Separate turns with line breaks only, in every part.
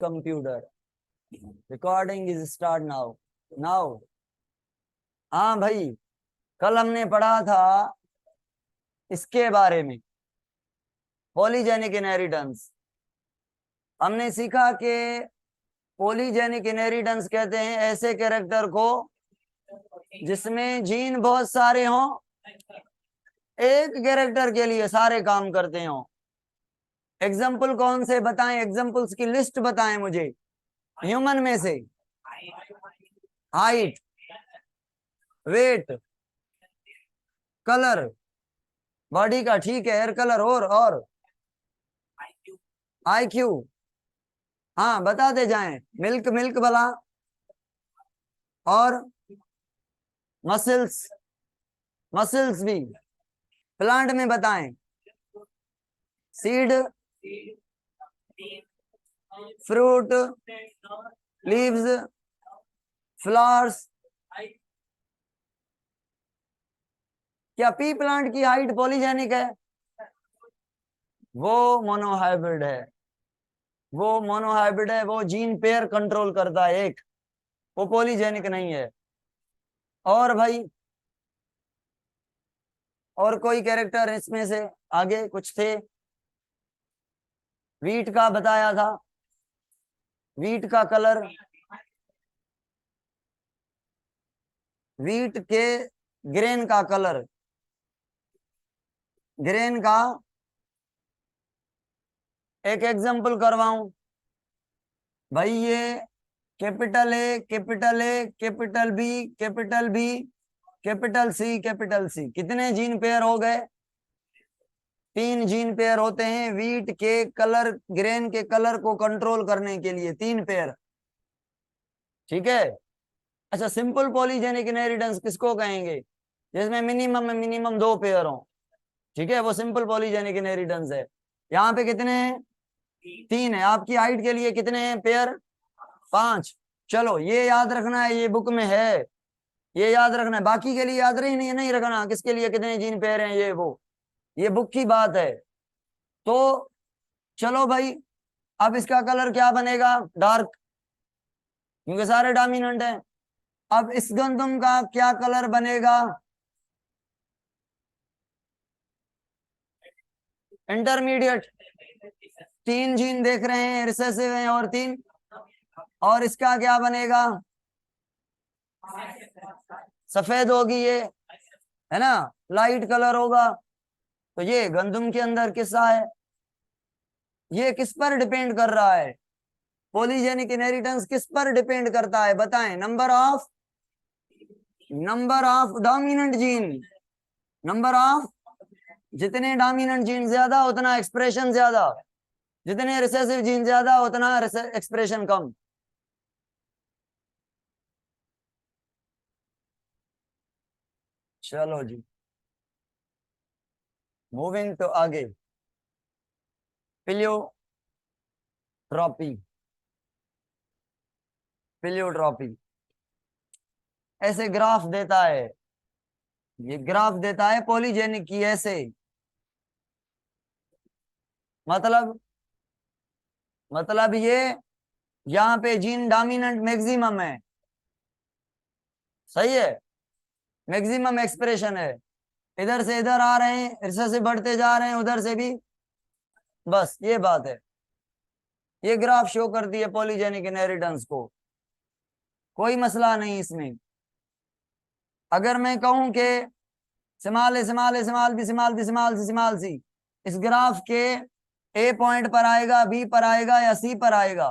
Computer. Recording is start now. Now हाँ भाई, कल हमने पढ़ा था इसके बारे में, पॉलीजेनिक इनहेरिटेंस। हमने सीखा कि पॉलीजेनिक इनहेरिटेंस कहते हैं ऐसे कैरेक्टर को जिसमें जीन बहुत सारे हों, एक कैरेक्टर के लिए सारे काम करते हों। एग्जाम्पल कौन से बताएं, एग्जाम्पल्स की लिस्ट बताएं मुझे। ह्यूमन में से हाइट, वेट, कलर बॉडी का, ठीक है, हेयर कलर, और IQ। हाँ बताते जाएं। मिल्क, मिल्क भला, और मसल्स, मसल्स भी। प्लांट में बताएं, सीड, फ्रूट, लीव्स, फ्लावर्स। क्या पी प्लांट की हाइट पॉलीजेनिक है? वो मोनोहाइब्रिड है, वो मोनोहाइब्रिड है, वो जीन पेयर कंट्रोल करता है एक, वो पॉलीजेनिक नहीं है। और भाई और कोई कैरेक्टर इसमें से आगे कुछ थे? वीट का बताया था, वीट का कलर, वीट के ग्रेन का कलर, ग्रेन का एक एग्जांपल करवाऊं भाई। ये capital A, capital A, capital B, capital B, capital C, capital C. कितने जीन पेयर हो गए? 3 जीन पेयर होते हैं वीट के कलर, ग्रेन के कलर को कंट्रोल करने के लिए, 3 पेयर। ठीक है। अच्छा, सिंपल पॉलीजेनिक इनहेरिटेंस किसको कहेंगे? जिसमें मिनिमम 2 पेयर हो। ठीक है, वो सिंपल पॉलीजेनिक इनहेरिटेंस है। यहाँ पे कितने हैं? 3 है। आपकी हाइट के लिए कितने हैं पेयर? 5। चलो ये याद रखना है, ये बुक में है, ये याद रखना है। बाकी के लिए याद नहीं नहीं रखना, किसके लिए कितने जीन पेयर हैं, ये वो, ये बुक की बात है। तो चलो भाई, अब इसका कलर क्या बनेगा? डार्क, क्योंकि सारे डोमिनेंट हैं। अब इस गंदम का क्या कलर बनेगा? इंटरमीडिएट। 3 जीन देख रहे हैं, रिसेसिव हैं, और 3। और इसका क्या बनेगा? सफेद होगी ये, है ना, लाइट कलर होगा। तो ये गंदम के अंदर किस्सा है। ये किस पर डिपेंड कर रहा है? पॉलीजेनिक इनहेरिटेंस किस पर डिपेंड करता है बताएं? Number of dominant gene, number of, जितने डोमिनेंट जीन ज्यादा उतना एक्सप्रेशन ज्यादा, जितने रिसेसिव जीन ज्यादा उतना एक्सप्रेशन कम। चलो जी, मूविंग तो आगे। प्लियोट्रॉपी, प्लियोट्रॉपी ऐसे ग्राफ देता है, ये ग्राफ देता है पॉलीजेनिक की ऐसे। मतलब ये यहाँ पे जीन डोमिनेंट मैक्सिमम है, सही है, मैक्सिमम एक्सप्रेशन है। इधर से इधर आ रहे हैं, रिसेसिव बढ़ते जा रहे हैं, उधर से भी, बस ये बात है। ये ग्राफ शो करती है पॉलीजेनिक इनहेरिटेंस को, कोई मसला नहीं इसमें। अगर मैं कहूं कि small a small a small b small b small c small c, इस ग्राफ के ए पॉइंट पर आएगा, बी पर आएगा, या सी पर आएगा?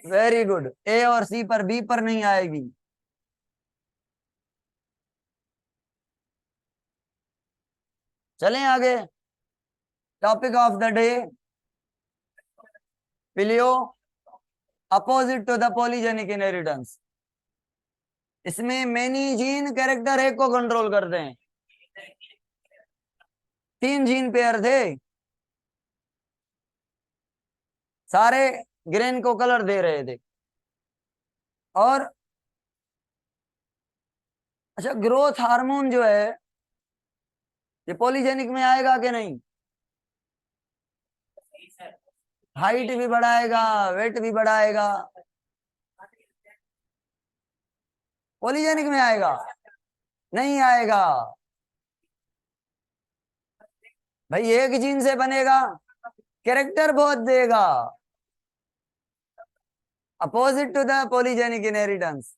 वेरी गुड, ए और सी पर, बी पर नहीं आएगी। चलें आगे। टॉपिक ऑफ द डे, पिलियो opposite to the polygenic inheritance. इसमें मेनी जीन कैरेक्टर एक को कंट्रोल करते हैं। 3 जीन पेयर थे, सारे ग्रेन को कलर दे रहे थे। और अच्छा, ग्रोथ हार्मोन जो है ये पॉलीजेनिक में आएगा कि नहीं? हाइट भी बढ़ाएगा, वेट भी बढ़ाएगा। पॉलीजेनिक में आएगा? नहीं आएगा भाई, एक जीन से बनेगा, कैरेक्टर बहुत देगा, opposite to the polygenic inheritance.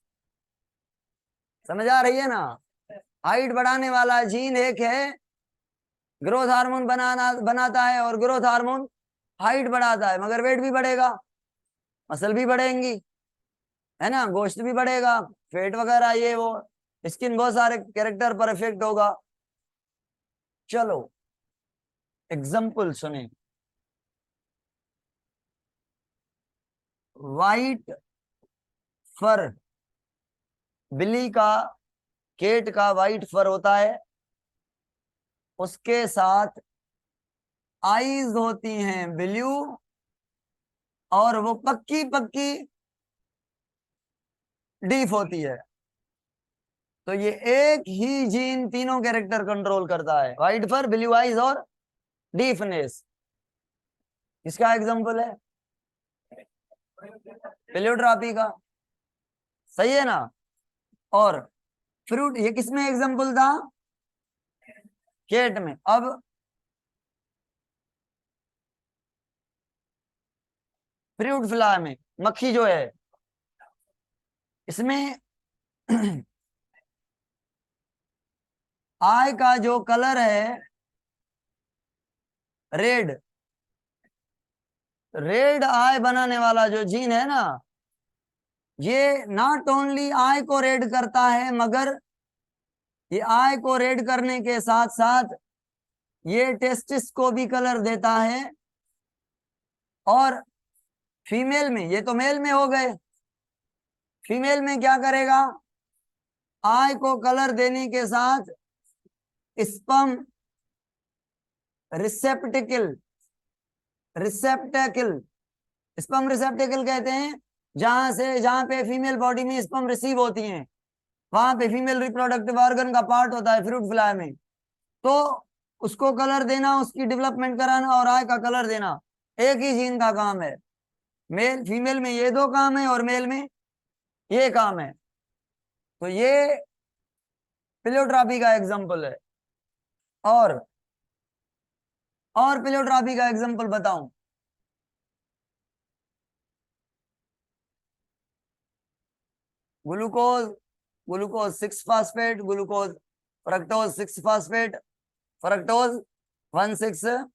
समझ आ रही है ना? हाइट बढ़ाने वाला जीन एक है, ग्रोथ हार्मोन बनाता है, और ग्रोथ हार्मोन हाइट बढ़ाता है, मगर वेट भी बढ़ेगा, मसल भी बढ़ेंगी, है ना, गोश्त भी बढ़ेगा, फेट वगैरह ये वो, स्किन, बहुत सारे कैरेक्टर पर इफेक्ट होगा। चलो एग्जाम्पल सुने। वाइट फर, बिल्ली का, केट का वाइट फर होता है, उसके साथ आईज होती हैं ब्लू, और वो पक्की पक्की डीफ होती है। तो ये एक ही जीन तीनों कैरेक्टर कंट्रोल करता है, वाइट फर, ब्लू आईज और डीफनेस। इसका एग्जांपल है पिलियोट्रापी का, सही है ना? और फ्रूट, ये किसमें एग्जांपल था? केट में। अब फ्रूट फ्लाई में, मक्खी जो है, इसमें आई का जो कलर है रेड, रेड आई बनाने वाला जो जीन है ना, ये नॉट ओनली आई को रेड करता है, मगर ये आई को रेड करने के साथ साथ ये टेस्टिस को भी कलर देता है। और फीमेल में, ये तो मेल में हो गए, फीमेल में क्या करेगा? आई को कलर देने के साथ स्पर्म रिसेप्टिकल, रिसेप्टेकल, स्पर्म रिसेप्टेकल कहते हैं जहां से, जहां पे फीमेल बॉडी में स्पर्म रिसीव होती हैं, वहां पे फीमेल रिप्रोडक्टिव ऑर्गन का पार्ट होता है फ्रूट फ्लाई में। तो उसको कलर देना, उसकी डेवलपमेंट कराना और आय का कलर देना, एक ही जीन का काम है। मेल फीमेल में ये दो काम है, और मेल में ये काम है। तो ये प्लेयोट्रॉपी का एग्जांपल है। और प्लेयोट्रॉपी का एग्जांपल बताऊं? Glucose, glucose 6 phosphate, glucose fructose 6 phosphate, fructose 16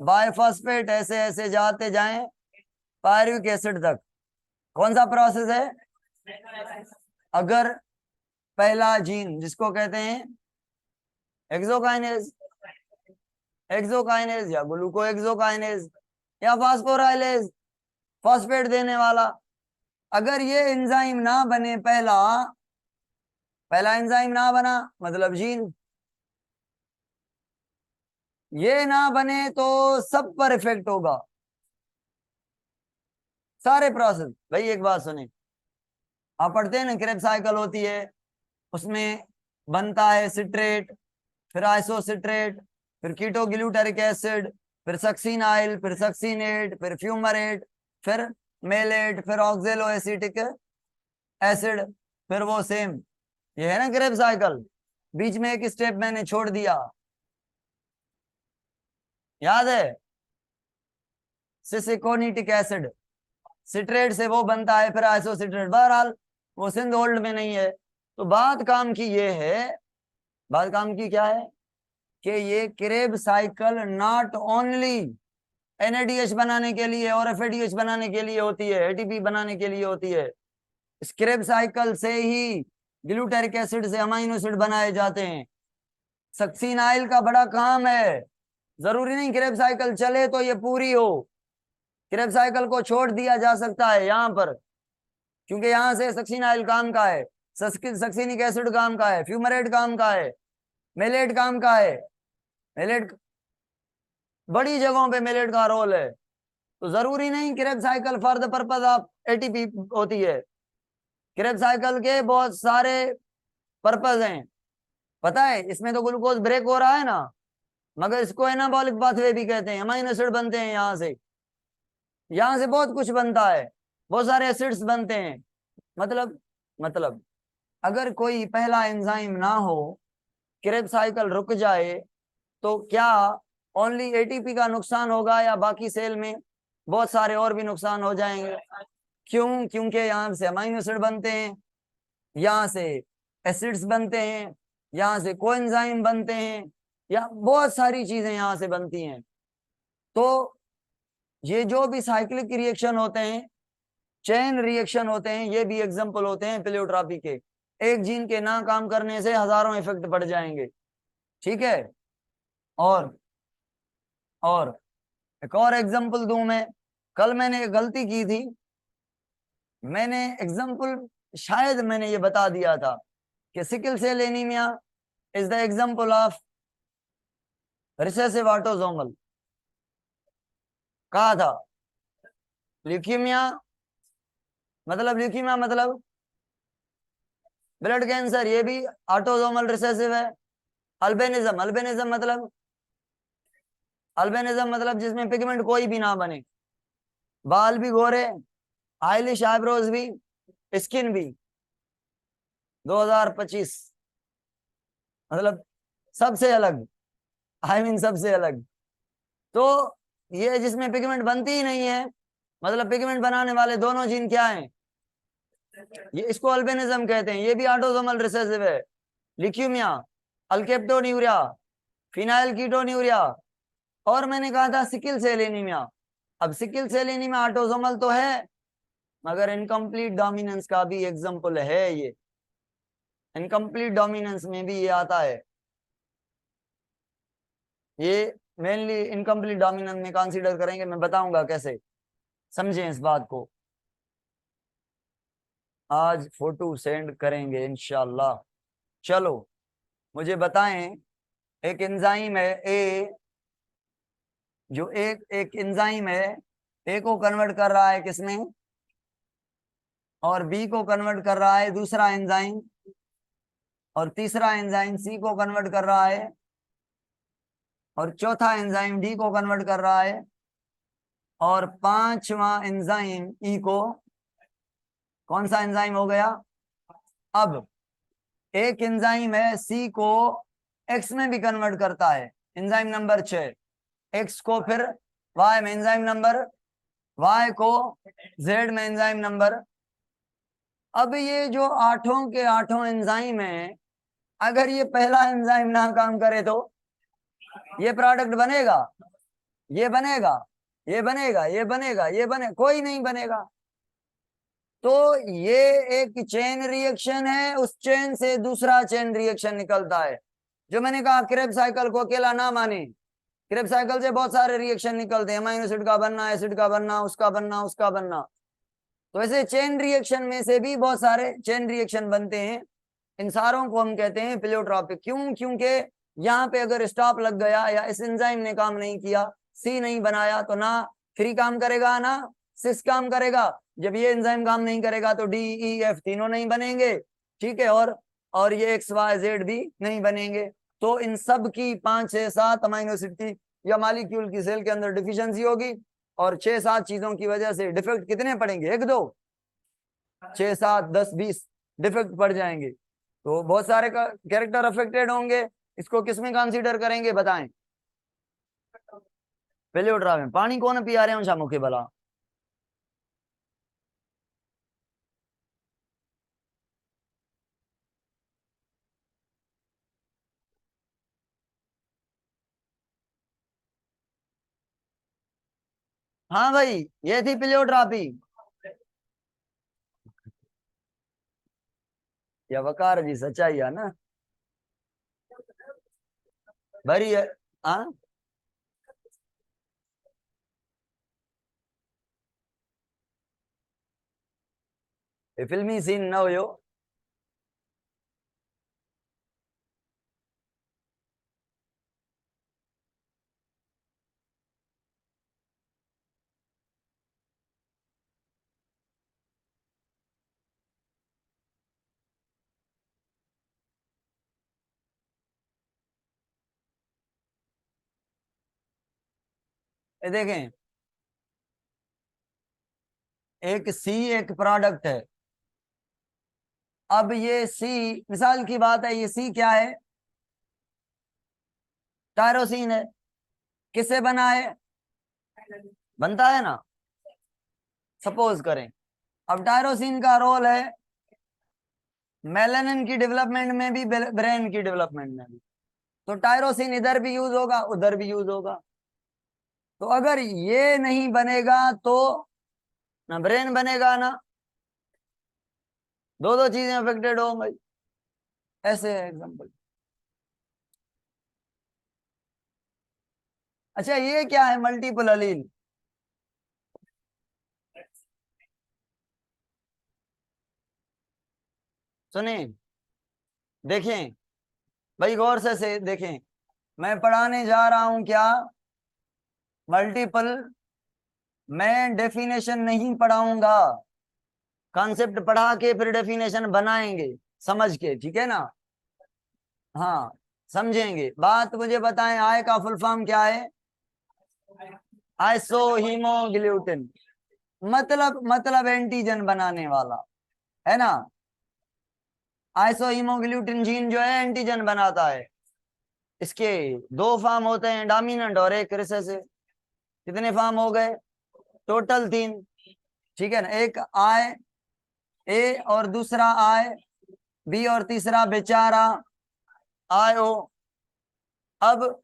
बायफॉस्फेट, ऐसे ऐसे जाते जाएं पायरुविक एसिड तक। कौन सा प्रोसेस है? अगर पहला जीन, जिसको कहते हैं एक्सोकाइनेज, एक्सोकाइनेज या ग्लूको एक्सोकाइनेज या फास्फोराइलेज, फॉस्फेट देने वाला, अगर ये एंजाइम ना बने, पहला पहला एंजाइम ना बना, मतलब जीन ये ना बने, तो सब पर इफेक्ट होगा, सारे प्रोसेस। भाई एक बात सुने, आप पढ़ते हैं ना, क्रेब साइकिल होती है, उसमें बनता है सिट्रेट, फिर आइसोसिट्रेट, फिर कीटोग्लूटारिक एसिड, फिर सक्सीनाइल, फिर सक्सीनेट, फिर फ्यूमरेट, फिर मेलेट, फिर ऑक्जेलो एसिटिक एसिड, फिर वो सेम। ये है ना क्रेब साइकिल। बीच में एक स्टेप मैंने छोड़ दिया, याद है? सिसिकोनिटिक एसिड, सिट्रेट से वो बनता है, फिर आइसोसिट्रेट। बहरहाल वो सिंध होल्ड में नहीं है। तो बात काम की ये है, बात काम की क्या है कि ये Krebs cycle not only NADH बनाने के लिए और एफएडीएच बनाने के लिए होती है, एटीपी बनाने के लिए होती है। इस क्रेब साइकिल से ही ग्लूटारिक एसिड से अमाइनो एसिड बनाए जाते हैं। सक्सीनाइल का बड़ा काम है, जरूरी नहीं क्रेब साइकिल चले तो ये पूरी हो, क्रेब साइकिल को छोड़ दिया जा सकता है यहाँ पर, क्योंकि यहाँ से सक्सीनाइल काम का है, सक्सीनिक एसिड काम का है, फ्यूमरेट काम का है, मेलेट काम का है। मेलेट, बड़ी जगहों पे मेलेट का रोल है। तो जरूरी नहीं Krebs cycle for the purpose of ATP होती है। क्रेब साइकिल के बहुत सारे पर्पज हैं, पता है? इसमें तो ग्लूकोज ब्रेक हो रहा है ना, मगर इसको एनाबॉलिक पाथवे भी कहते हैं, अमाइनो एसिड बनते हैं यहाँ से। यहां से बहुत कुछ बनता है, बहुत सारे एसिड्स बनते हैं। मतलब अगर कोई पहला एंजाइम ना हो, क्रेब्स साइकिल रुक जाए, तो क्या ओनली एटीपी का नुकसान होगा या बाकी सेल में बहुत सारे और भी नुकसान हो जाएंगे? क्यों? क्योंकि यहाँ से अमीनो एसिड बनते हैं, यहाँ से एसिड्स बनते हैं, यहाँ से कोएंजाइम बनते हैं, या बहुत सारी चीजें यहाँ से बनती हैं। तो ये जो भी साइक्लिक रिएक्शन होते हैं, चेन रिएक्शन होते हैं, ये भी एग्जाम्पल होते हैं प्लेयोट्रॉपी के। एक जीन के ना काम करने से हजारों इफेक्ट पड़ जाएंगे। ठीक है। और और एक और एग्जाम्पल दूं मैं। कल मैंने एक गलती की थी, मैंने एग्जाम्पल शायद मैंने ये बता दिया था कि sickle cell anaemia is the example of recessive autosomal, कहा था। ल्यूकीमिया मतलब ब्लड कैंसर, ये भी ऑटोसोमल रिसेसिव है। अल्बिनिज्म मतलब जिसमें पिगमेंट कोई भी ना बने, बाल भी गोरे, आईलिश आईब्रोज भी, स्किन भी। 2025 मतलब सबसे अलग, सबसे अलग। तो ये जिसमें पिगमेंट बनती ही नहीं है, मतलब पिगमेंट बनाने वाले दोनों जीन क्या हैं, ये इसको अल्बिनिज्म कहते हैं। ये भी ऑटोसोमल रिसेसिव है। लिक्यूमिया, अल्केप्टोन्यूरिया, फिनाइल कीटोन्यूरिया, और मैंने कहा था सिकिल सेल एनीमिया। अब सिकिल सेल एनीमिया ऑटोसोमल तो है, मगर इनकम्प्लीट डोमिनेंस का भी एग्जांपल है ये। इनकम्प्लीट डोमिनेंस में भी ये आता है। ये मेनली इनकम्प्लीट डोमिनेंस में कंसीडर करेंगे, मैं बताऊंगा कैसे, समझें इस बात को। आज फोटो सेंड करेंगे इंशाल्लाह। चलो मुझे बताएं, एक एंजाइम है ए, जो एक एक एंजाइम है, ए को कन्वर्ट कर रहा है किसमें, और बी को कन्वर्ट कर रहा है दूसरा एंजाइम, और तीसरा एंजाइम सी को कन्वर्ट कर रहा है, और चौथा एंजाइम डी को कन्वर्ट कर रहा है, और पांचवा एंजाइम ई को, कौन सा एंजाइम हो गया? अब एक एंजाइम है सी को एक्स में भी कन्वर्ट करता है, एंजाइम नंबर 6। एक्स को फिर वाई में एंजाइम नंबर, वाई को जेड में एंजाइम नंबर। अब ये जो आठों के आठों एंजाइम हैं, अगर ये पहला एंजाइम ना काम करे तो ये प्रोडक्ट बनेगा? ये बनेगा? ये बनेगा? ये बनेगा? ये बने? कोई नहीं बनेगा। तो ये एक चेन रिएक्शन है, उस चेन से दूसरा चेन रिएक्शन निकलता है। जो मैंने कहा क्रेब साइकिल को अकेला ना माने, क्रेब साइकिल से बहुत सारे रिएक्शन निकलते हैं, अमीनो एसिड का बनना, एसिड का बनना, उसका बनना, उसका बनना। तो ऐसे चेन रिएक्शन में से भी बहुत सारे चेन रिएक्शन बनते हैं। इन सारों को हम कहते हैं प्लेयोट्रॉपिक। क्यों? क्योंकि यहाँ पे अगर स्टॉप लग गया या इस एंजाइम ने काम नहीं किया, सी नहीं बनाया, तो ना थ्री काम करेगा ना सिक्स काम करेगा। जब ये एंजाइम काम नहीं करेगा तो डी ई एफ तीनों नहीं बनेंगे। ठीक है। और ये एक्स वाई जेड भी नहीं बनेंगे। तो इन सब की 5 6 7 अमीनो एसिड की या मालिक्यूल की सेल के अंदर डिफिशियंसी होगी, और 6 7 चीजों की वजह से डिफेक्ट कितने पड़ेंगे? 1 2 6 7 10 20 डिफेक्ट पड़ जाएंगे। तो बहुत सारे का कैरेक्टर अफेक्टेड होंगे। इसको किसमें कंसीडर करेंगे बताएं? पेलियोट्रा में। पानी कौन पिया रहे हैं शामुखी भला? हाँ भाई, ये थी पिलियोट्रापी। या वकार जी सच्चाई है ना, भरी है। हाँ, ये फिल्मी सीन ना हो। ये देखें, एक सी एक प्रोडक्ट है। अब ये सी, मिसाल की बात है, ये सी क्या है? टायरोसिन है। किससे बना है? बनता है ना, सपोज करें। अब टायरोसिन का रोल है मेलानिन की डेवलपमेंट में भी, ब्रेन की डेवलपमेंट में भी। तो टायरोसिन इधर भी यूज होगा, उधर भी यूज होगा। तो अगर ये नहीं बनेगा तो ना ब्रेन बनेगा ना, दो दो चीजें अफेक्टेड होंगी। ऐसे है एग्जाम्पल। अच्छा, ये क्या है? मल्टीपल अलील। सुनिए, देखें भाई, गौर से देखें। मैं पढ़ाने जा रहा हूं क्या? मल्टीपल। मैं डेफिनेशन नहीं पढ़ाऊंगा, कॉन्सेप्ट पढ़ा के फिर डेफिनेशन बनाएंगे समझ के, ठीक है ना? हाँ, समझेंगे बात। मुझे बताएं, आय का फुल फॉर्म क्या है? आइसो हीमोग्लूटिन। मतलब एंटीजन बनाने वाला, है ना? आइसो हीमोग्लूटिन जीन जो है एंटीजन बनाता है। इसके दो फॉर्म होते हैं, डोमिनेंट और एक रिसेसिव। कितने फॉर्म हो गए? टोटल तीन। ठीक है ना? एक आय ए और दूसरा आय बी और तीसरा बेचारा आय ओ। अब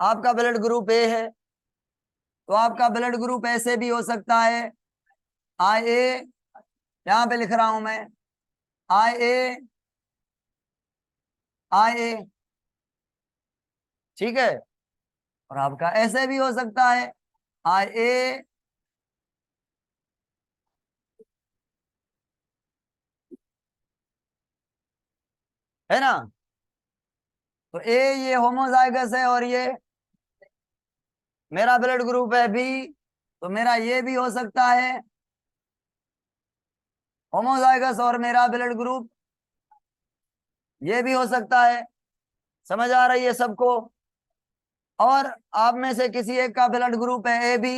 आपका ब्लड ग्रुप ए है, तो आपका ब्लड ग्रुप ऐसे भी हो सकता है। आई ए, यहां पे लिख रहा हूं मैं, आई ए, आई ए, ठीक है। और आपका ऐसे भी हो सकता है, आई ए, है ना? तो ए ये होमोजाइगस है, और ये मेरा ब्लड ग्रुप है बी, तो मेरा ये भी हो सकता है होमोजाइगस, और मेरा ब्लड ग्रुप ये भी हो सकता है। समझ आ रही है सबको? और आप में से किसी एक का ब्लड ग्रुप है ए बी,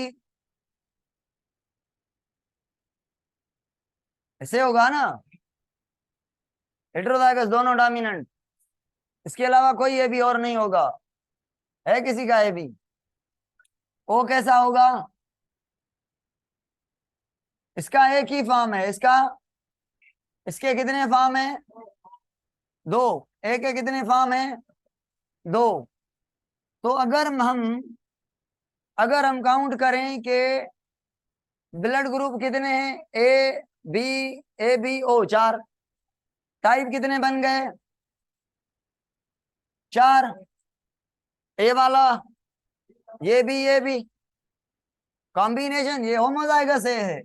ऐसे होगा ना? हेटेरोजाइगस दोनों डोमिनेंट, इसके अलावा कोई ए बी और नहीं होगा। है किसी का ए बी? ओ कैसा होगा? इसका एक ही फॉर्म है इसका। इसके कितने फॉर्म है? दो। ए के कितने फॉर्म है? दो। तो अगर हम काउंट करें कि ब्लड ग्रुप कितने हैं, ए बी, ए बी ओ, चार। टाइप कितने बन गए? चार। ए वाला, ये भी कॉम्बिनेशन, ये होमोजाइगस है।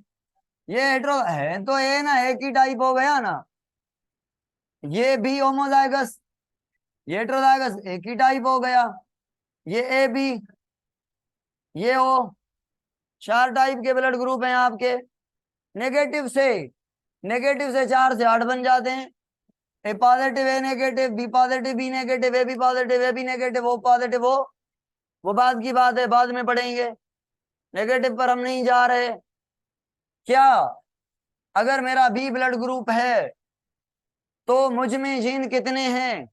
ये हेटेरो है तो ए ना, एक ही टाइप हो गया ना। ये भी होमोजाइगस, ये हेटेरोजाइगस, एक ही टाइप हो गया। ये ए बी, ये ओ, चार टाइप के ब्लड ग्रुप हैं आपके। नेगेटिव से, चार से आठ बन जाते हैं। A positive, A negative, B positive, B negative, A B positive, A B negative, O positive, वो बात की बात है, बाद में पढ़ेंगे। नेगेटिव पर हम नहीं जा रहे। क्या? अगर मेरा बी ब्लड ग्रुप है तो मुझ में जीन कितने हैं?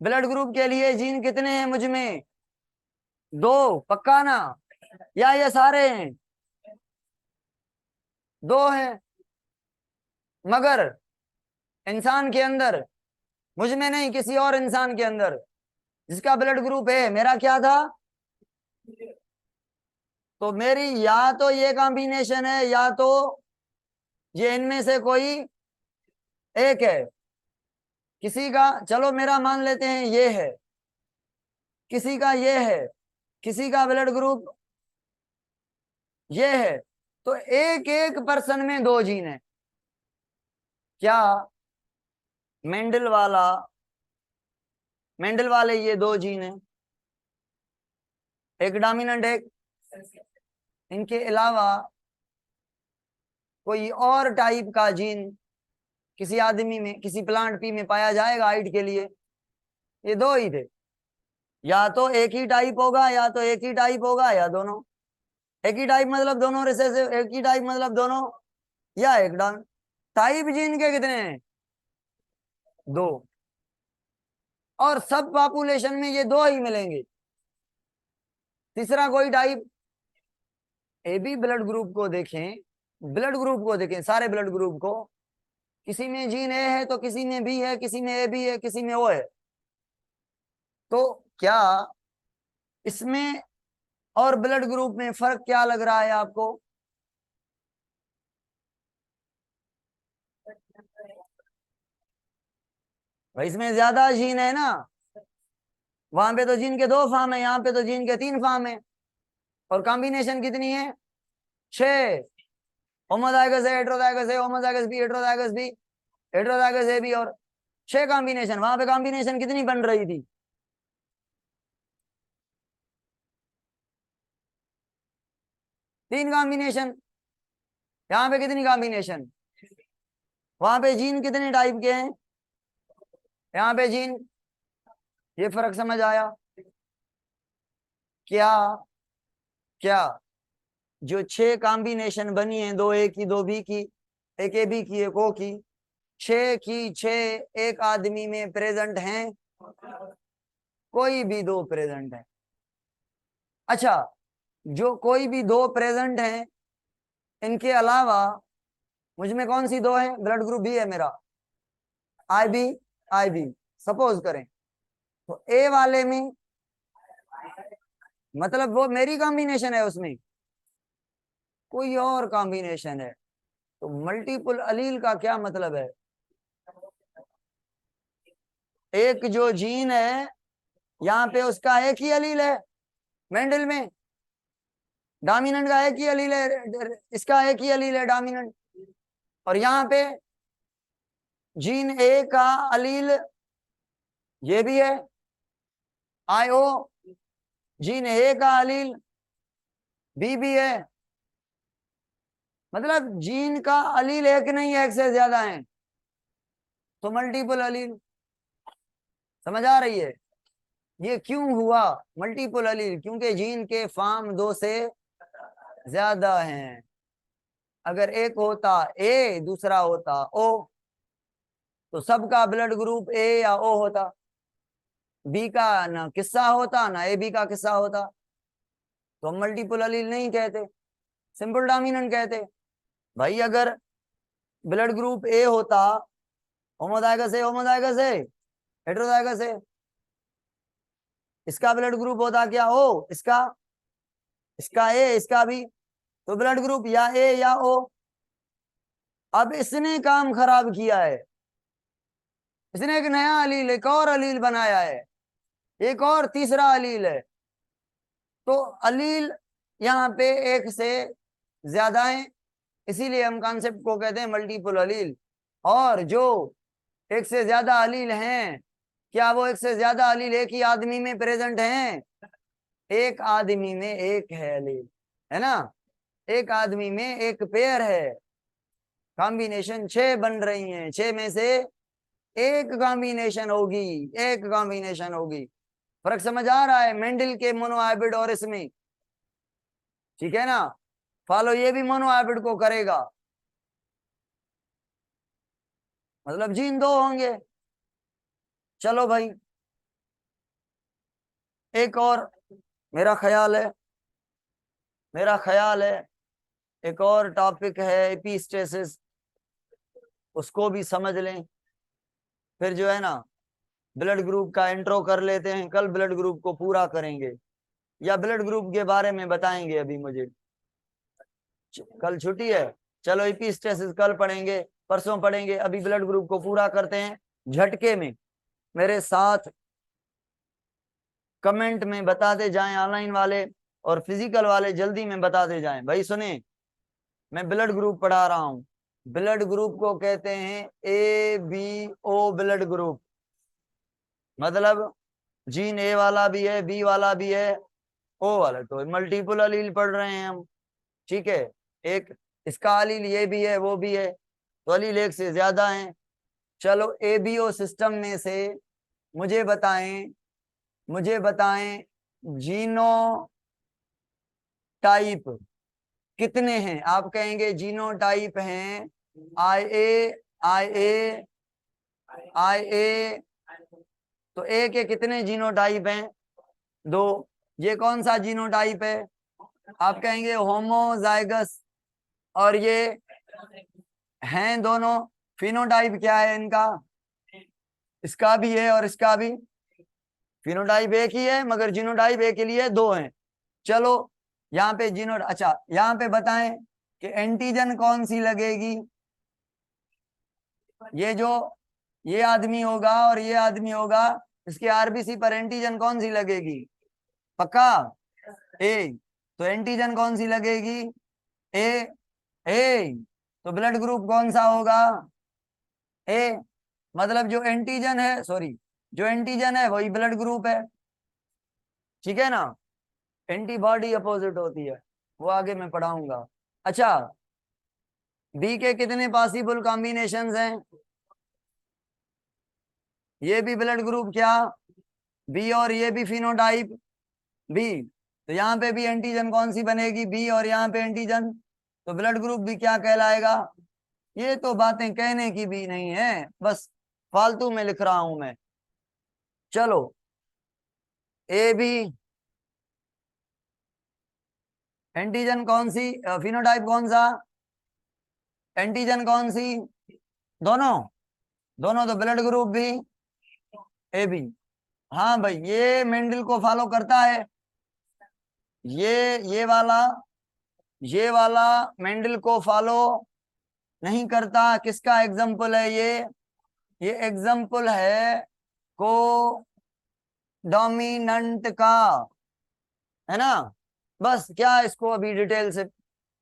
ब्लड ग्रुप के लिए जीन कितने हैं मुझ में? दो, पक्का ना? या ये सारे हैं? दो हैं। मगर इंसान के अंदर, मुझ में नहीं, किसी और इंसान के अंदर जिसका ब्लड ग्रुप है, मेरा क्या था? तो मेरी या तो ये कॉम्बिनेशन है, या तो ये इनमें से कोई एक है। किसी का, चलो मेरा मान लेते हैं ये है, किसी का ये है, किसी का ब्लड ग्रुप ये है। तो एक एक पर्सन में दो जीन है। क्या? मेंडल वाला, मेंडल वाले ये दो जीन है, एक डोमिनेंट एक। इनके अलावा कोई और टाइप का जीन किसी आदमी में, किसी प्लांट पी में पाया जाएगा हाइट के लिए? ये दो ही थे। या तो एक ही टाइप होगा, या तो एक ही टाइप होगा, या दोनों। एक ही टाइप मतलब दोनों रिसेसिव, एक ही टाइप मतलब दोनों, या एक टाइप जीन के कितने हैं? 2। और सब पॉपुलेशन में ये 2 ही मिलेंगे, तीसरा कोई type. A B blood group को देखें, ब्लड ग्रुप को देखें, सारे ब्लड ग्रुप को, किसी में जीन ए है तो किसी में बी है, किसी में ए बी है, किसी में ओ है। तो क्या इसमें और ब्लड ग्रुप में फर्क क्या लग रहा है आपको? भाई इसमें ज्यादा जीन है ना, वहां पे तो जीन के 2 फॉर्म है, यहाँ पे तो जीन के 3 फॉर्म है। और कॉम्बिनेशन कितनी है? 6। होमोजाइगस है, हेटेरोजाइगस है, homozygous B, heterozygous B, heterozygous A B, और 6 कॉम्बिनेशन। वहां पे कॉम्बिनेशन कितनी बन रही थी? 3 कॉम्बिनेशन। यहाँ पे कितनी कॉम्बिनेशन? वहां पे जीन कितने टाइप के हैं? यहाँ पे जीन, ये फर्क समझ आया क्या? क्या जो 6 कॉम्बिनेशन बनी है, 2 ए की, 2 बी की, एक ए बी की, एक ओ की, 6 की 6 एक आदमी में प्रेजेंट हैं? कोई भी 2 प्रेजेंट है। अच्छा, जो कोई भी 2 प्रेजेंट हैं, इनके अलावा मुझ में कौन सी 2 है? ब्लड ग्रुप बी है मेरा, आई बी, आई बी सपोज करें। तो ए वाले में मतलब वो मेरी कॉम्बिनेशन है, उसमें कोई और कॉम्बिनेशन है। तो मल्टीपल अलील का क्या मतलब है? एक जो जीन है, यहाँ पे उसका एक ही अलील है, मेंडल में डोमिनेंट का एक ही अलील है, इसका एक ही अलील है डोमिनेंट। और यहाँ पे जीन ए का अलील ये भी है, आईओ। जीन ए का अलील बी भी है। मतलब जीन का अलील एक नहीं है, एक से ज्यादा है, तो मल्टीपल अलील। समझ आ रही है? ये क्यों हुआ मल्टीपल अलील? क्योंकि जीन के फॉर्म 2 से ज्यादा हैं। अगर एक होता ए, दूसरा होता ओ, तो सबका ब्लड ग्रुप ए या ओ होता, बी का ना किस्सा होता ना ए बी का किस्सा होता। तो हम मल्टीपल अलील नहीं कहते, सिंपल डोमिनेंट कहते। भाई अगर ब्लड ग्रुप ए होता, होमोजाइगस है, होमोजाइगस है, हेटेरोजाइगस है, इसका ब्लड ग्रुप होता क्या? ओ, इसका, इसका ए, इसका भी, तो ब्लड ग्रुप या ए या ओ। अब इसने काम खराब किया है, इसने एक नया अलील, एक और अलील बनाया है, एक और तीसरा अलील है। तो अलील यहाँ पे एक से ज्यादा है, इसीलिए हम कॉन्सेप्ट को कहते हैं मल्टीपल अलील। और जो एक से ज्यादा अलील हैं, क्या वो एक से ज्यादा अलील एक ही आदमी में प्रेजेंट हैं? एक आदमी में एक है अलील, है ना? एक आदमी में एक पेयर है, कॉम्बिनेशन 6 बन रही हैं, 6 में से एक कॉम्बिनेशन होगी, एक कॉम्बिनेशन होगी। फर्क समझ आ रहा है मेंडल के मोनोहाइब्रिड और इसमें? ठीक है ना? फॉलो ये भी मोनोहाइब्रिड को करेगा, मतलब जीन 2 होंगे। चलो भाई, एक और मेरा ख्याल है, मेरा ख्याल है एक और टॉपिक है एपिस्टेसिस, उसको भी समझ लें। फिर जो है ना, ब्लड ग्रुप का इंट्रो कर लेते हैं, कल ब्लड ग्रुप को पूरा करेंगे, या ब्लड ग्रुप के बारे में बताएंगे अभी मुझे? कल छुट्टी है, चलो एपिस्टेसिस कल पढ़ेंगे, परसों पढ़ेंगे, अभी ब्लड ग्रुप को पूरा करते हैं झटके में। मेरे साथ कमेंट में बताते जाएं ऑनलाइन वाले, और फिजिकल वाले जल्दी में बताते जाएं। भाई सुने, मैं ब्लड ग्रुप पढ़ा रहा हूं। ब्लड ग्रुप को कहते हैं A B O blood group. मतलब जीन ए वाला भी है, बी वाला भी है, ओ वाला, तो मल्टीपल अलील पढ़ रहे हैं हम। ठीक है, एक इसका अलील ये भी है, वो भी है, तो अलील एक से ज्यादा है। चलो ए बी ओ सिस्टम में से मुझे बताएं, मुझे बताएं जीनो टाइप कितने हैं? आप कहेंगे जीनोटाइप हैं IA IA IA, तो ए के कितने जीनोटाइप हैं? 2। ये कौन सा जीनोटाइप है? आप कहेंगे होमोजाइगस। और ये हैं दोनों। फिनोटाइप क्या है इनका? इसका भी है और इसका भी। फिनोटाइप एक ही है मगर जीनोटाइप एक के लिए 2 हैं। चलो यहाँ पे अच्छा यहाँ पे बताएं कि एंटीजन कौन सी लगेगी। ये जो ये आदमी होगा और ये आदमी होगा, इसके आरबीसी पर एंटीजन कौन सी लगेगी? पक्का? ए। तो एंटीजन कौन सी लगेगी? ए। ए। तो ब्लड ग्रुप कौन सा होगा? ए। मतलब जो एंटीजन है, सॉरी, जो एंटीजन है वही ब्लड ग्रुप है। ठीक है ना? एंटीबॉडी अपोजिट होती है, वो आगे मैं पढ़ाऊंगा। अच्छा, बी के कितने पॉसिबल कॉम्बिनेशंस हैं? ये भी ब्लड ग्रुप क्या? बी, और ये भी फिनोटाइप बी। तो यहाँ पे भी एंटीजन कौन सी बनेगी? बी, और यहाँ पे एंटीजन, तो ब्लड ग्रुप भी क्या कहलाएगा? ये तो बातें कहने की भी नहीं है, बस फालतू में लिख रहा हूं मैं। चलो, ए बी एंटीजन कौन सी, फिनोटाइप कौन सा, एंटीजन कौन सी? दोनों। दोनों तो ब्लड ग्रुप भी ए बी। हाँ भाई, ये मेंडल को फॉलो करता है। ये वाला, ये वाला मेंडल को फॉलो नहीं करता। किसका एग्जाम्पल है ये एग्जाम्पल है को डोमिनेंट का, है ना? बस क्या इसको अभी डिटेल से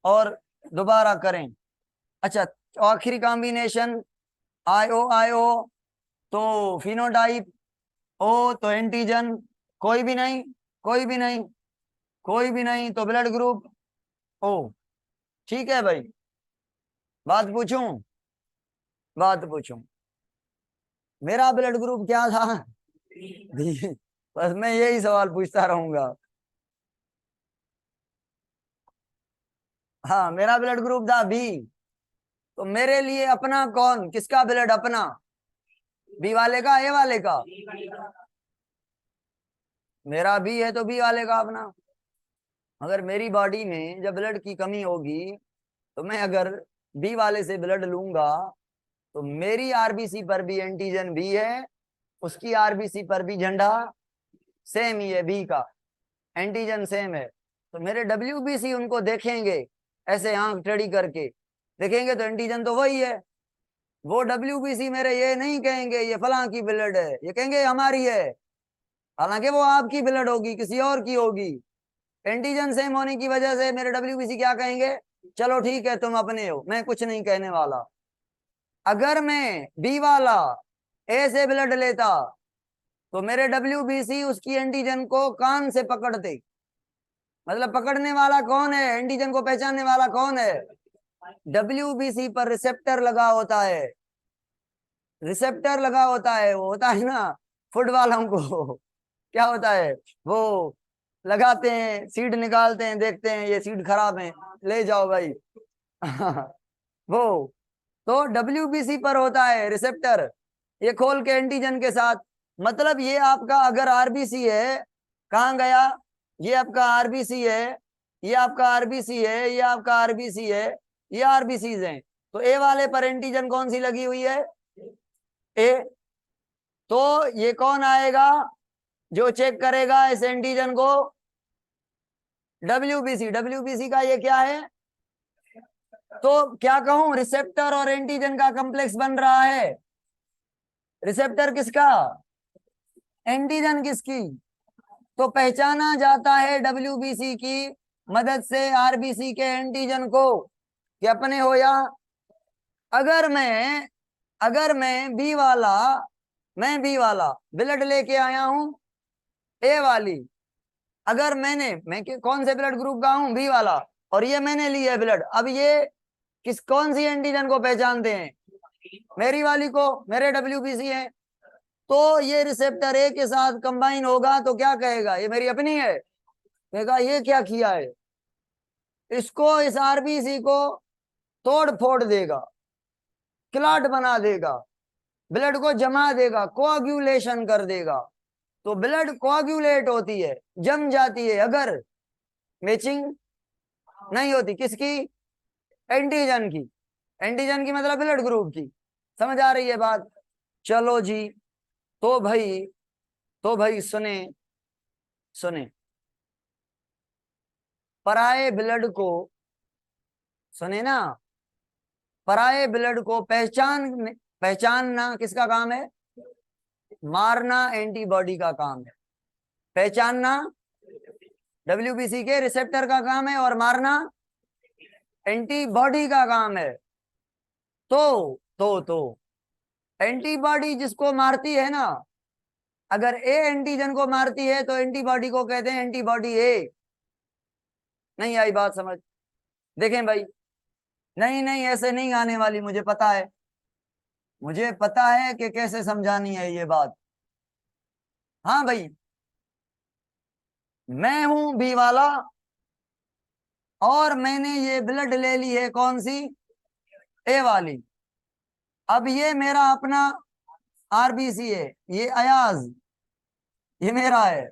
और दोबारा करें। अच्छा, आखिरी कॉम्बिनेशन आईओ आईओ, तो फिनोटाइप ओ, तो एंटीजन कोई भी नहीं, कोई भी नहीं, कोई भी नहीं, तो ब्लड ग्रुप ओ। ठीक है भाई, बात पूछूं? बात पूछूं, मेरा ब्लड ग्रुप क्या था? बस मैं यही सवाल पूछता रहूंगा। हाँ, मेरा ब्लड ग्रुप था बी। तो मेरे लिए अपना कौन, किसका ब्लड अपना? बी वाले का, ए वाले का? मेरा बी है तो बी वाले का अपना। अगर मेरी बॉडी में जब ब्लड की कमी होगी तो मैं अगर बी वाले से ब्लड लूंगा तो मेरी आरबीसी पर भी एंटीजन बी है, उसकी आरबीसी पर भी झंडा सेम ही है, बी का एंटीजन सेम है। तो मेरे डब्ल्यूबीसी उनको देखेंगे, ऐसे आंख टेढ़ी करके देखेंगे तो एंटीजन तो वही है। वो डब्ल्यूबीसी मेरे ये नहीं कहेंगे ये फलां की ब्लड है, ये कहेंगे हमारी है, हालांकि वो आपकी ब्लड होगी, किसी और की होगी। एंटीजन सेम होने की वजह से मेरे डब्ल्यूबीसी क्या कहेंगे? चलो ठीक है, तुम अपने हो, मैं कुछ नहीं कहने वाला। अगर मैं बी वाला ए से ब्लड लेता तो मेरे डब्ल्यूबीसी उसकी एंटीजन को कान से पकड़ते। मतलब पकड़ने वाला कौन है? एंटीजन को पहचानने वाला कौन है? डब्ल्यूबीसी पर रिसेप्टर लगा होता है। रिसेप्टर लगा होता है, वो होता है ना फुट वालों को। क्या होता है? वो लगाते हैं, सीड निकालते हैं, देखते हैं ये सीड खराब है, ले जाओ भाई। वो तो डब्ल्यूबीसी पर होता है रिसेप्टर, ये खोल के एंटीजन के साथ। मतलब ये आपका अगर आरबीसी है, कहाँ गया? ये आपका आरबीसी है, ये आपका आरबीसी है, ये आपका आरबीसी है, ये आरबीसीज हैं। तो ए वाले पर एंटीजन कौन सी लगी हुई है? ए। तो ये कौन आएगा जो चेक करेगा इस एंटीजन को? डब्ल्यूबीसी। डब्ल्यूबीसी का ये क्या है? तो क्या कहूं, रिसेप्टर और एंटीजन का कॉम्प्लेक्स बन रहा है। रिसेप्टर किसका? एंटीजन किसकी? तो पहचाना जाता है डब्ल्यूबीसी की मदद से आरबीसी के एंटीजन को कि अपने हो या। अगर मैं मैं बी वाला ब्लड लेके आया हूं ए वाली, अगर कौन से ब्लड ग्रुप का हूं? बी वाला, और ये मैंने ली है ब्लड, अब ये कौन सी एंटीजन को पहचानते हैं? मेरी वाली को, मेरे डब्ल्यूबीसी है। तो ये रिसेप्टर ए के साथ कंबाइन होगा तो क्या कहेगा? ये मेरी अपनी है। कहेगा ये क्या किया है, इसको, इस आरबीसी को तोड़ फोड़ देगा, क्लॉट बना देगा, ब्लड को जमा देगा, कोआग्यूलेशन कर देगा। तो ब्लड कोआग्यूलेट होती है, जम जाती है, अगर मैचिंग नहीं होती किसकी, एंटीजन की। एंटीजन की मतलब ब्लड ग्रुप की। समझ आ रही है बात? चलो जी, तो भाई सुने सुने, पराये ब्लड को, सुने ना, पराये ब्लड को पहचानना किसका काम है? मारना एंटीबॉडी का काम है। पहचानना डब्ल्यूबीसी के रिसेप्टर का काम है, और मारना एंटीबॉडी का काम है। तो एंटीबॉडी जिसको मारती है ना, अगर ए एंटीजन को मारती है तो एंटीबॉडी को कहते हैं एंटीबॉडी ए। नहीं आई बात समझ? देखें भाई, नहीं नहीं ऐसे नहीं आने वाली, मुझे पता है, मुझे पता है कि कैसे समझानी है ये बात। हाँ भाई, मैं हूं बी वाला, और मैंने ये ब्लड ले ली है कौन सी, ए वाली। अब ये मेरा अपना आरबीसी है, ये अयाज, ये मेरा है,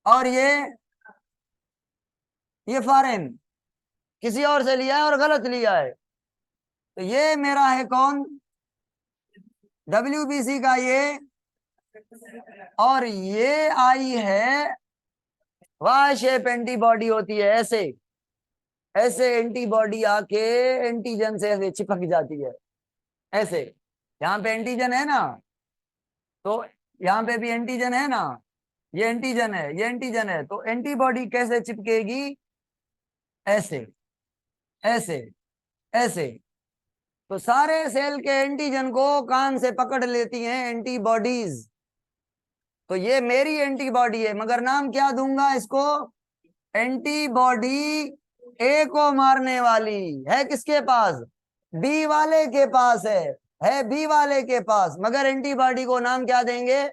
और ये फॉरेन किसी और से लिया है और गलत लिया है। तो ये मेरा है कौन, डब्ल्यूबीसी का ये, और ये आई है वाई शेप एंटीबॉडी होती है, ऐसे ऐसे एंटीबॉडी आके एंटीजन से ऐसे चिपक जाती है, ऐसे। यहाँ पे एंटीजन है ना, तो यहाँ पे भी एंटीजन है ना, ये एंटीजन है, ये एंटीजन है, तो एंटीबॉडी कैसे चिपकेगी, ऐसे ऐसे ऐसे। तो सारे सेल के एंटीजन को कान से पकड़ लेती हैं एंटीबॉडीज। तो ये मेरी एंटीबॉडी है, मगर नाम क्या दूंगा इसको, एंटीबॉडी ए को मारने वाली है। किसके पास, बी वाले के पास है बी वाले के पास, मगर एंटीबॉडी को नाम क्या देंगे,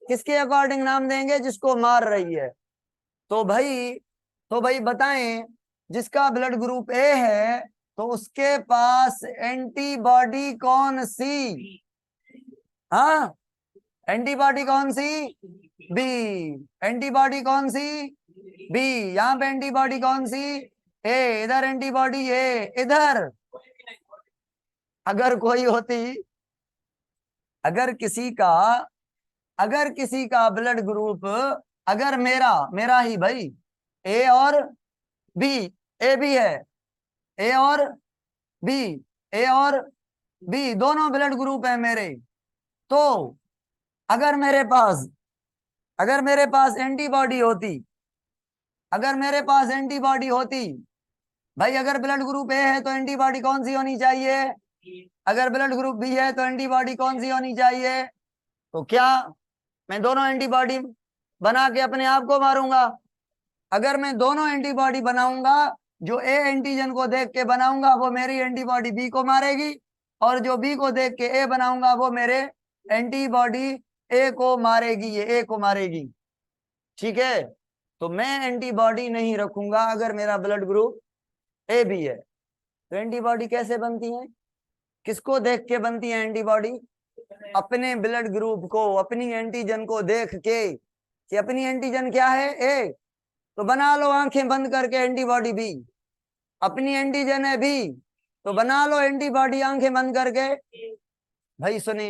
किसके अकॉर्डिंग नाम देंगे, जिसको मार रही है। तो भाई बताएं, जिसका ब्लड ग्रुप ए है तो उसके पास एंटीबॉडी कौन सी, हाँ, एंटीबॉडी कौन सी, बी। एंटीबॉडी कौन सी, बी। यहाँ पे एंटीबॉडी कौन सी, ए। इधर एंटीबॉडी ए, इधर। अगर कोई होती, अगर किसी का अगर किसी का ब्लड ग्रुप, अगर मेरा ही भाई, ए और बी, ए बी है, ए और बी, ए और बी दोनों ब्लड ग्रुप है मेरे। तो अगर मेरे पास एंटीबॉडी होती, अगर मेरे पास एंटीबॉडी होती, भाई अगर ब्लड ग्रुप ए है तो एंटीबॉडी कौन सी होनी चाहिए, अगर ब्लड ग्रुप बी है तो एंटीबॉडी कौन सी होनी चाहिए। तो क्या मैं दोनों एंटीबॉडी बना के अपने आप को मारूंगा? अगर मैं दोनों एंटीबॉडी बनाऊंगा, जो ए एंटीजन को देख के बनाऊंगा वो मेरी एंटीबॉडी बी को मारेगी, और जो बी को देख के ए बनाऊंगा वो मेरे एंटीबॉडी ए को मारेगी, ये ए को मारेगी। ठीक है, तो मैं एंटीबॉडी नहीं रखूंगा अगर मेरा ब्लड ग्रुप ए बी है। तो एंटीबॉडी कैसे बनती है, किसको देख के बनती है एंटीबॉडी, अपने ब्लड ग्रुप को, अपनी एंटीजन को देख के कि अपनी एंटीजन क्या है, ए, तो बना लो आंखें बंद करके एंटीबॉडी बी। अपनी एंटीजन है बी, तो बना लो एंटीबॉडी आंखें बंद करके। भाई सुने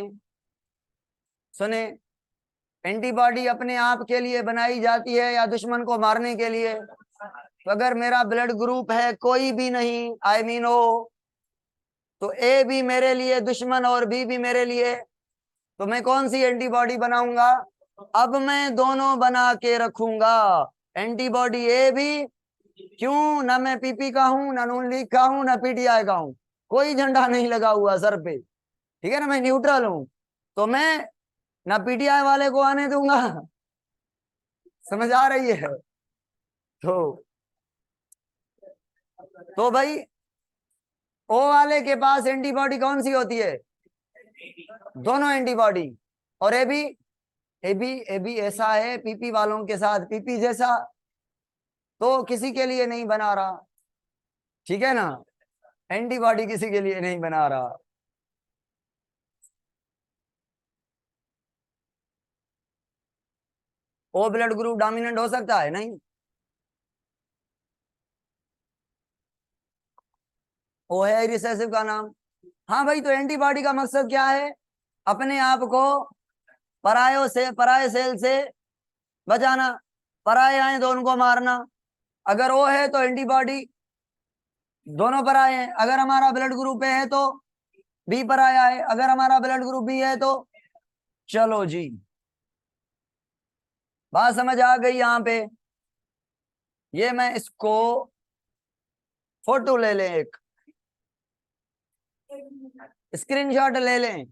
सुने, एंटीबॉडी अपने आप के लिए बनाई जाती है या दुश्मन को मारने के लिए? तो अगर मेरा ब्लड ग्रुप है कोई भी नहीं, आई मीन ओ, तो ए भी मेरे लिए दुश्मन और बी भी मेरे लिए, तो मैं कौन सी एंटीबॉडी बनाऊंगा? अब मैं दोनों बना के रखूंगा, एंटीबॉडी ए भी। क्यों, ना मैं पीपी का हूं, ना नून लीग का हूं, ना पीटीआई का हूं, कोई झंडा नहीं लगा हुआ सर पे, ठीक है ना, मैं न्यूट्रल हूं। तो मैं ना पीटीआई वाले को आने दूंगा, समझ आ रही है? तो भाई ओ वाले के पास एंटीबॉडी कौन सी होती है, दोनों एंटीबॉडी। और ए बी ऐसा है पीपी वालों के साथ, पीपी जैसा, तो किसी के लिए नहीं बना रहा। ठीक है ना, एंटीबॉडी किसी के लिए नहीं बना रहा। ओ ब्लड ग्रुप डोमिनेंट हो सकता है? नहीं। ओ है रिसेसिव का नाम। हाँ भाई, तो एंटीबॉडी का मकसद क्या है? अपने आप को पराये सेल से बचाना, पराये आए तो उनको मारना। अगर ओ है तो एंटीबॉडी दोनों पराये हैं। अगर हमारा ब्लड ग्रुप ए है तो बी पराया है, अगर हमारा ब्लड ग्रुप बी है तो। चलो जी, बात समझ आ गई यहां पे? ये मैं इसको फोटो ले लें, एक स्क्रीनशॉट ले लें।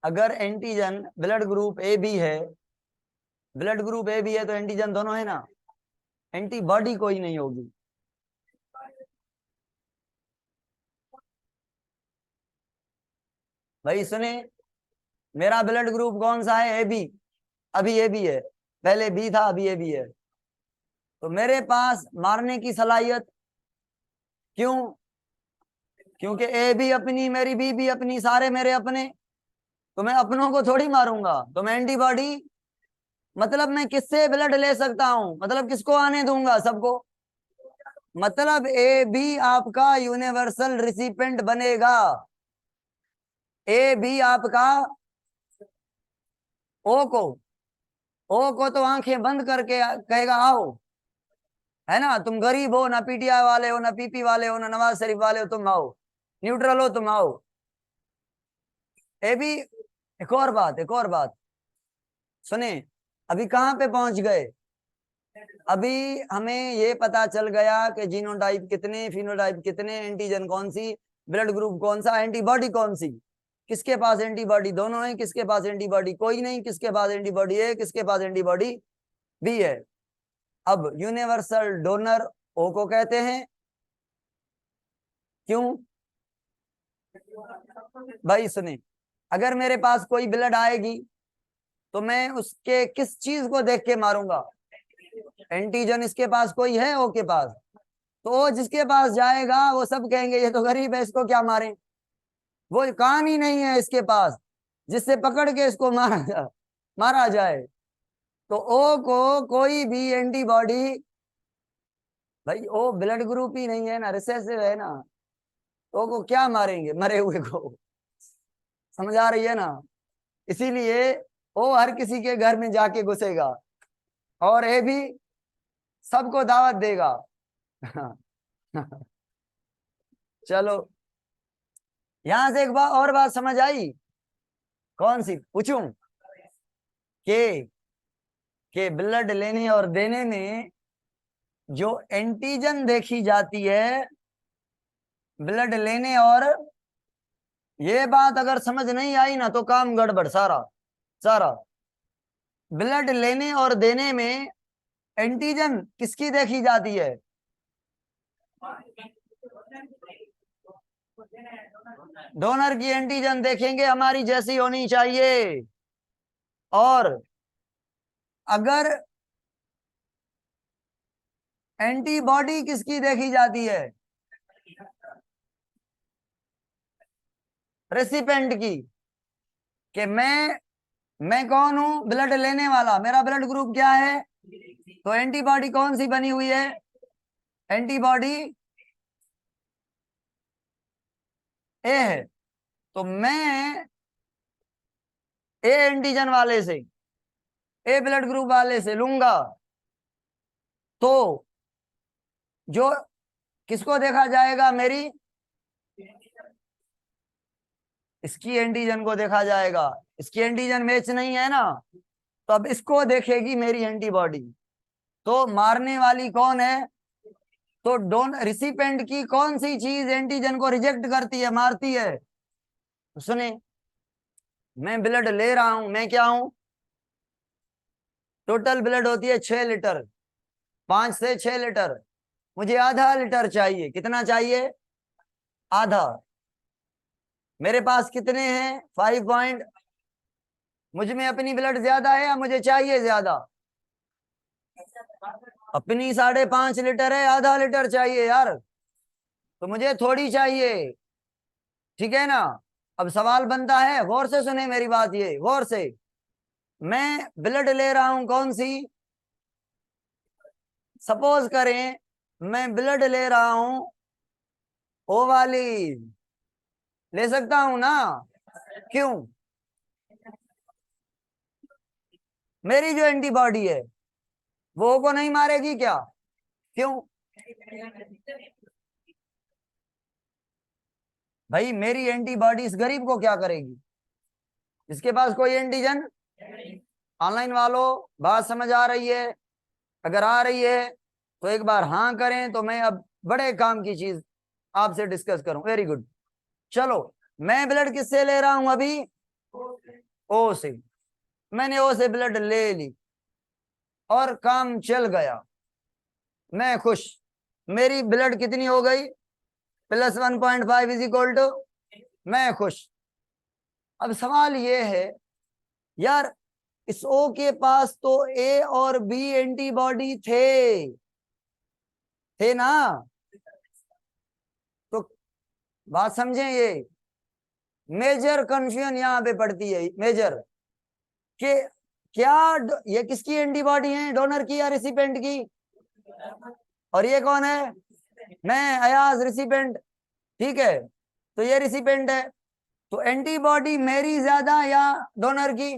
अगर antigen blood group A B है, ब्लड ग्रुप ए बी है तो एंटीजन दोनों है ना, एंटीबॉडी कोई नहीं होगी। भाई सुने, मेरा ब्लड ग्रुप कौन सा है? A B. अभी ए बी है, पहले बी था, अभी ए बी है। तो मेरे पास मारने की सलाहियत, क्यों? क्योंकि ए भी अपनी, मेरी बी भी अपनी, सारे मेरे अपने। तो मैं अपनों को थोड़ी मारूंगा। तो मैं एंटीबॉडी मतलब मैं किससे ब्लड ले सकता हूं? मतलब किसको आने दूंगा? सबको। मतलब ए भी आपका यूनिवर्सल रिसिपेंट बनेगा। ए भी आपका ओ को, ओ को तो आंखें बंद करके कहेगा आओ, है ना। तुम गरीब हो ना, पीटीआई वाले हो ना, पीपी वाले हो ना, नवाज शरीफ वाले हो, तुम आओ। न्यूट्रल हो, तुम आओ। ए भी, एक और बात, एक और बात सुने। अभी कहां पे पहुंच गए? अभी हमें ये पता चल गया कि जीनोटाइप कितने, फिनोटाइप कितने, एंटीजन कौन सी, ब्लड ग्रुप कौन सा, एंटीबॉडी कौन सी। किसके पास एंटीबॉडी दोनों है, किसके पास एंटीबॉडी कोई नहीं, किसके पास एंटीबॉडी है, किसके पास एंटीबॉडी भी है। अब यूनिवर्सल डोनर ओ को कहते हैं। क्यों? भाई सुने, अगर मेरे पास कोई ब्लड आएगी तो मैं उसके किस चीज को देख के मारूंगा? एंटीजन इसके पास कोई है ओ के पास? तो वो जिसके पास जाएगा वो सब कहेंगे ये तो गरीब है, इसको क्या मारें। वो काम ही नहीं है इसके पास जिससे पकड़ के इसको मारा जाए। तो ओ को कोई भी एंटीबॉडी, भाई ओ ब्लड ग्रुप ही नहीं है ना, रिसेसिव है ना, तो को क्या मारेंगे मरे हुए को? समझ आ रही है ना? इसीलिए वो हर किसी के घर में जाके घुसेगा और ये भी सबको दावत देगा। चलो, यहां से एक बात और बात समझ आई। कौन सी पूछूं? के ब्लड लेने और देने में जो एंटीजन देखी जाती है, ब्लड लेने और, ये बात अगर समझ नहीं आई ना तो काम गड़बड़ सारा सारा। ब्लड लेने और देने में एंटीजन किसकी देखी जाती है? डोनर की एंटीजन देखेंगे, हमारी जैसी होनी चाहिए। और अगर एंटीबॉडी किसकी देखी जाती है? रेसिपेंट की। कि मैं कौन हूं? ब्लड लेने वाला। मेरा ब्लड ग्रुप क्या है? तो एंटीबॉडी कौन सी बनी हुई है? एंटीबॉडी ए है। तो मैं ए एंटीजन वाले से, ए ब्लड ग्रुप वाले से लूंगा तो जो किसको देखा जाएगा? मेरी इसकी एंटीजन को देखा जाएगा। इसकी एंटीजन मैच नहीं है ना, तो अब इसको देखेगी मेरी एंटीबॉडी। तो मारने वाली कौन है? तो डोन रिसिपेंट की कौन सी चीज एंटीजन को रिजेक्ट करती है, मारती है? तो सुने, मैं ब्लड ले रहा हूं, मैं क्या हूं? टोटल ब्लड होती है 6 लीटर, 5 से 6 लीटर। मुझे आधा लीटर चाहिए। कितना चाहिए? आधा। मेरे पास कितने हैं? 5 पॉइंट। मुझ में अपनी ब्लड ज्यादा है या मुझे चाहिए ज्यादा? अपनी 5.5 लीटर है, आधा लीटर चाहिए यार, तो मुझे थोड़ी चाहिए, ठीक है ना। अब सवाल बनता है, गौर से सुने मेरी बात, ये गौर से, मैं ब्लड ले रहा हूं कौन सी, सपोज करें मैं ब्लड ले रहा हूं ओ वाली, ले सकता हूं ना, क्यों, मेरी जो एंटीबॉडी है वो को नहीं मारेगी क्या, क्यों, भाई मेरी एंटीबॉडी इस गरीब को क्या करेगी, इसके पास कोई एंटीजन। ऑनलाइन वालों बात समझ आ रही है, अगर आ रही है तो एक बार हाँ करें, तो मैं अब बड़े काम की चीज आपसे डिस्कस करूं। Very good. चलो, मैं ब्लड किससे ले रहा हूं अभी, ओ से, मैंने ओ से ब्लड ले ली और काम चल गया, मैं खुश, मेरी ब्लड कितनी हो गई, +1.5 इज इक्वल टू, मैं खुश। अब सवाल ये है यार, इस ओ के पास तो ए और बी एंटीबॉडी थे ना, तो बात समझें, ये मेजर कंफ्यूजन यहाँ पे पड़ती है, मेजर कि क्या ये किसकी एंटीबॉडी है, डोनर की या रिसिपेंट की, और ये कौन है, मैं अयाज रिसिपेंट, ठीक है, तो ये रिसिपेंट है, तो एंटीबॉडी मेरी ज्यादा या डोनर की,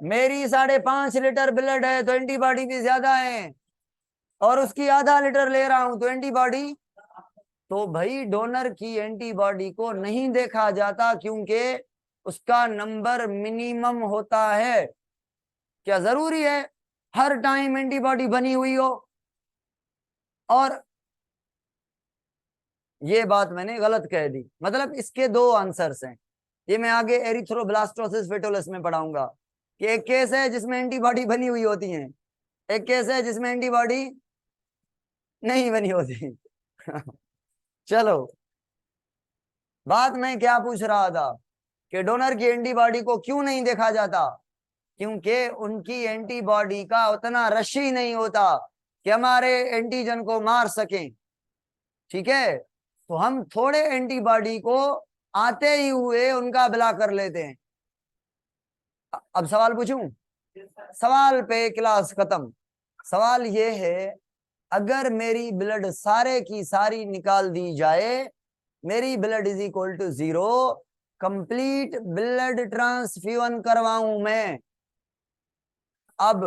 मेरी 5.5 लीटर ब्लड है तो एंटीबॉडी भी ज्यादा है, और उसकी आधा लीटर ले रहा हूं तो एंटीबॉडी, तो भाई डोनर की एंटीबॉडी को नहीं देखा जाता, क्योंकि उसका नंबर मिनिमम होता है। क्या जरूरी है हर टाइम एंटीबॉडी बनी हुई हो, और ये बात मैंने गलत कह दी, मतलब इसके दो आंसर्स हैं, ये मैं आगे एरिथ्रोब्लास्टोसिस फेटोलस में पढ़ाऊंगा कि एक केस है जिसमें एंटीबॉडी बनी हुई होती है, एक केस है जिसमें एंटीबॉडी नहीं बनी होती। चलो, बात मैं क्या पूछ रहा था कि डोनर की एंटीबॉडी को क्यों नहीं देखा जाता, क्योंकि उनकी एंटीबॉडी का उतना रश ही नहीं होता कि हमारे एंटीजन को मार सकें, ठीक है, तो हम थोड़े एंटीबॉडी को आते ही हुए उनका ब्लॉक कर लेते हैं। अब सवाल पूछूं, सवाल पे क्लास खत्म। सवाल ये है, अगर मेरी ब्लड सारे की सारी निकाल दी जाए, मेरी blood is equal to 0, complete blood transfusion करवाऊं मैं, अब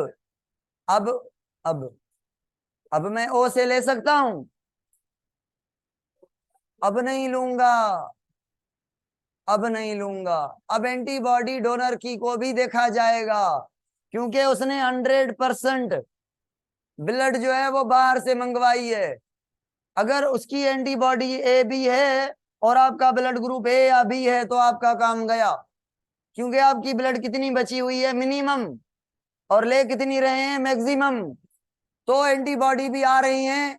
अब अब अब मैं ओ से ले सकता हूं, अब नहीं लूंगा, अब नहीं लूंगा, अब एंटीबॉडी डोनर की को भी देखा जाएगा, क्योंकि उसने 100% ब्लड जो है वो बाहर से मंगवाई है। अगर उसकी एंटीबॉडी ए बी है और आपका ब्लड ग्रुप ए या बी है तो आपका काम गया, क्योंकि आपकी ब्लड कितनी बची हुई है, मिनिमम, और ले कितनी रहे हैं, मैक्सिमम, तो एंटीबॉडी भी आ रही हैं,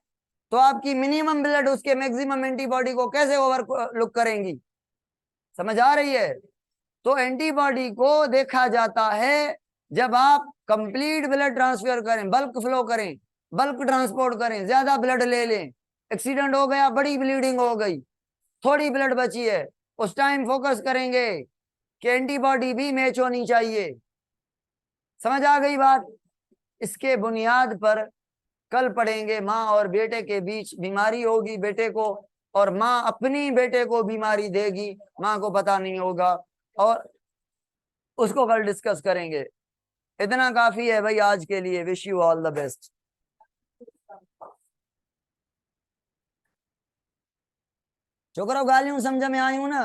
तो आपकी मिनिमम ब्लड उसके मैक्सिमम एंटीबॉडी को कैसे ओवर लुक करेंगी, समझ आ रही है। तो एंटीबॉडी को देखा जाता है जब आप कंप्लीट ब्लड ट्रांसफर करें, बल्क फ्लो करें, बल्क ट्रांसपोर्ट करें, ज्यादा ब्लड ले लें, एक्सीडेंट हो गया, बड़ी ब्लीडिंग हो गई, थोड़ी ब्लड बची है, उस टाइम फोकस करेंगे कि एंटीबॉडी भी मैच होनी चाहिए। समझ आ गई बात। इसके बुनियाद पर कल पढ़ेंगे, माँ और बेटे के बीच बीमारी होगी बेटे को, और माँ अपनी बेटे को बीमारी देगी, माँ को पता नहीं होगा, और उसको कल डिस्कस करेंगे। इतना काफी है भाई आज के लिए। Wish you all the best. छोकरो गालियों समझ में आई हूं ना।